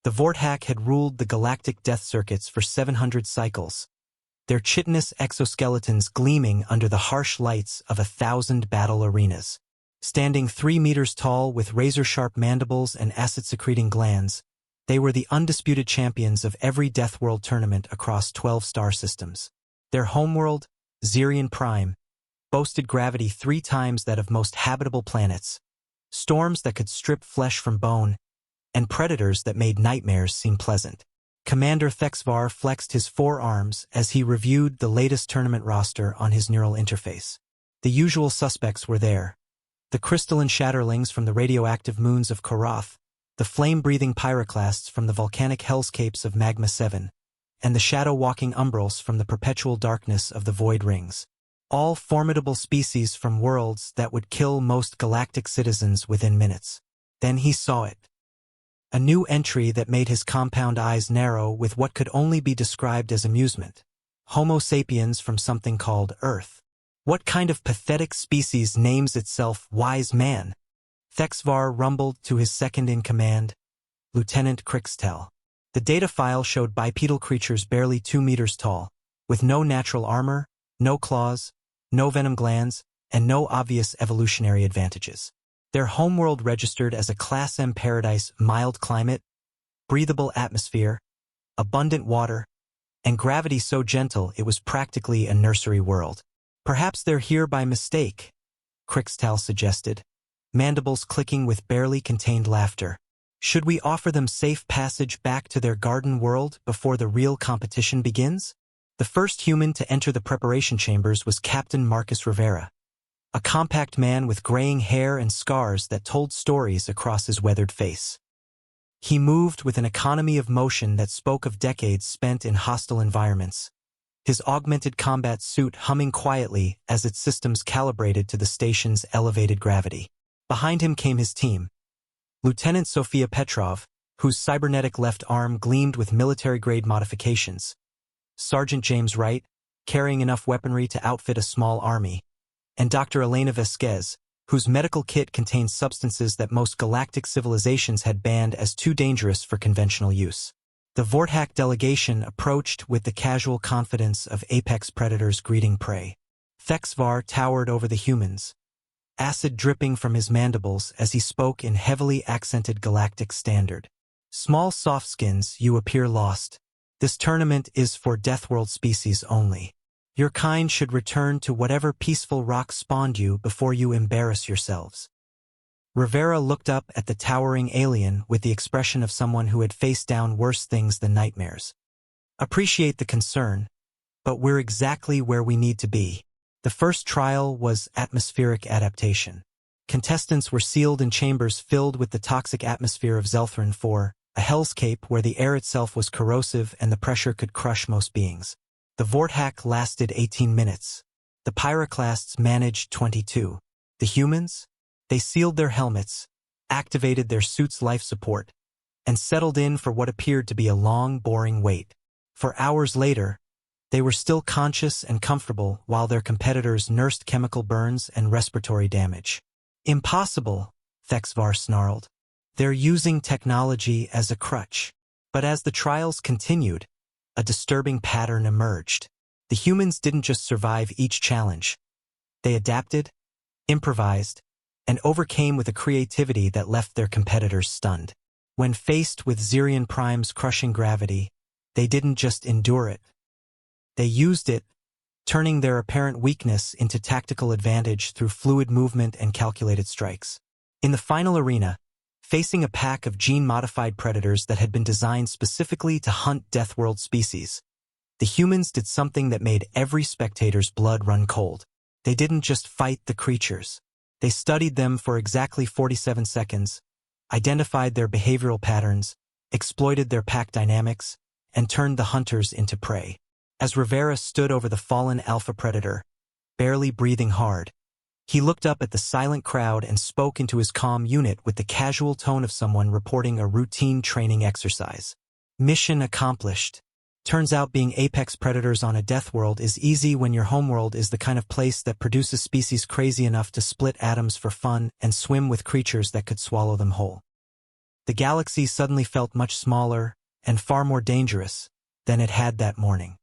The Vortak had ruled the galactic death circuits for 700 cycles, their chitinous exoskeletons gleaming under the harsh lights of 1,000 battle arenas. Standing 3 meters tall with razor-sharp mandibles and acid-secreting glands, they were the undisputed champions of every Death World tournament across 12 star systems. Their homeworld, Zirion Prime, boasted gravity 3 times that of most habitable planets, storms that could strip flesh from bone, and predators that made nightmares seem pleasant. Commander Thexvar flexed his 4 arms as he reviewed the latest tournament roster on his neural interface. The usual suspects were there. The crystalline shatterlings from the radioactive moons of Korath, the flame-breathing pyroclasts from the volcanic hellscapes of Magma 7, and the shadow-walking umbrals from the perpetual darkness of the Void Rings. All formidable species from worlds that would kill most galactic citizens within minutes. Then he saw it. A new entry that made his compound eyes narrow with what could only be described as amusement. Homo sapiens from something called Earth. What kind of pathetic species names itself Wise Man? Thexvar rumbled to his second-in-command, Lieutenant Crixtel. The data file showed bipedal creatures barely 2 meters tall, with no natural armor, no claws, no venom glands, and no obvious evolutionary advantages. Their homeworld registered as a Class M paradise: mild climate, breathable atmosphere, abundant water, and gravity so gentle it was practically a nursery world. Perhaps they're here by mistake, Crixtal suggested, mandibles clicking with barely contained laughter. Should we offer them safe passage back to their garden world before the real competition begins? The first human to enter the preparation chambers was Captain Marcus Rivera, a compact man with graying hair and scars that told stories across his weathered face. He moved with an economy of motion that spoke of decades spent in hostile environments, his augmented combat suit humming quietly as its systems calibrated to the station's elevated gravity. Behind him came his team. Lieutenant Sofia Petrov, whose cybernetic left arm gleamed with military-grade modifications. Sergeant James Wright, carrying enough weaponry to outfit a small army. And Dr. Elena Vesquez, whose medical kit contained substances that most galactic civilizations had banned as too dangerous for conventional use. The Vortak delegation approached with the casual confidence of apex predators greeting prey. Thexvar towered over the humans, acid dripping from his mandibles as he spoke in heavily accented galactic standard. Small softskins, you appear lost. This tournament is for Deathworld species only. Your kind should return to whatever peaceful rock spawned you before you embarrass yourselves. Rivera looked up at the towering alien with the expression of someone who had faced down worse things than nightmares. Appreciate the concern, but we're exactly where we need to be. The first trial was atmospheric adaptation. Contestants were sealed in chambers filled with the toxic atmosphere of Zelthrin 4, a hellscape where the air itself was corrosive and the pressure could crush most beings. The Vortak lasted 18 minutes. The pyroclasts managed 22. The humans? They sealed their helmets, activated their suit's life support, and settled in for what appeared to be a long, boring wait. For hours later, they were still conscious and comfortable while their competitors nursed chemical burns and respiratory damage. Impossible, Thexvar snarled. They're using technology as a crutch. But as the trials continued, a disturbing pattern emerged. The humans didn't just survive each challenge. They adapted, improvised, and overcame with a creativity that left their competitors stunned. When faced with Zirion Prime's crushing gravity, they didn't just endure it. They used it, turning their apparent weakness into tactical advantage through fluid movement and calculated strikes. In the final arena, facing a pack of gene-modified predators that had been designed specifically to hunt Deathworld species, the humans did something that made every spectator's blood run cold. They didn't just fight the creatures. They studied them for exactly 47 seconds, identified their behavioral patterns, exploited their pack dynamics, and turned the hunters into prey. As Rivera stood over the fallen alpha predator, barely breathing hard, he looked up at the silent crowd and spoke into his comm unit with the casual tone of someone reporting a routine training exercise. Mission accomplished. Turns out being apex predators on a death world is easy when your homeworld is the kind of place that produces species crazy enough to split atoms for fun and swim with creatures that could swallow them whole. The galaxy suddenly felt much smaller and far more dangerous than it had that morning.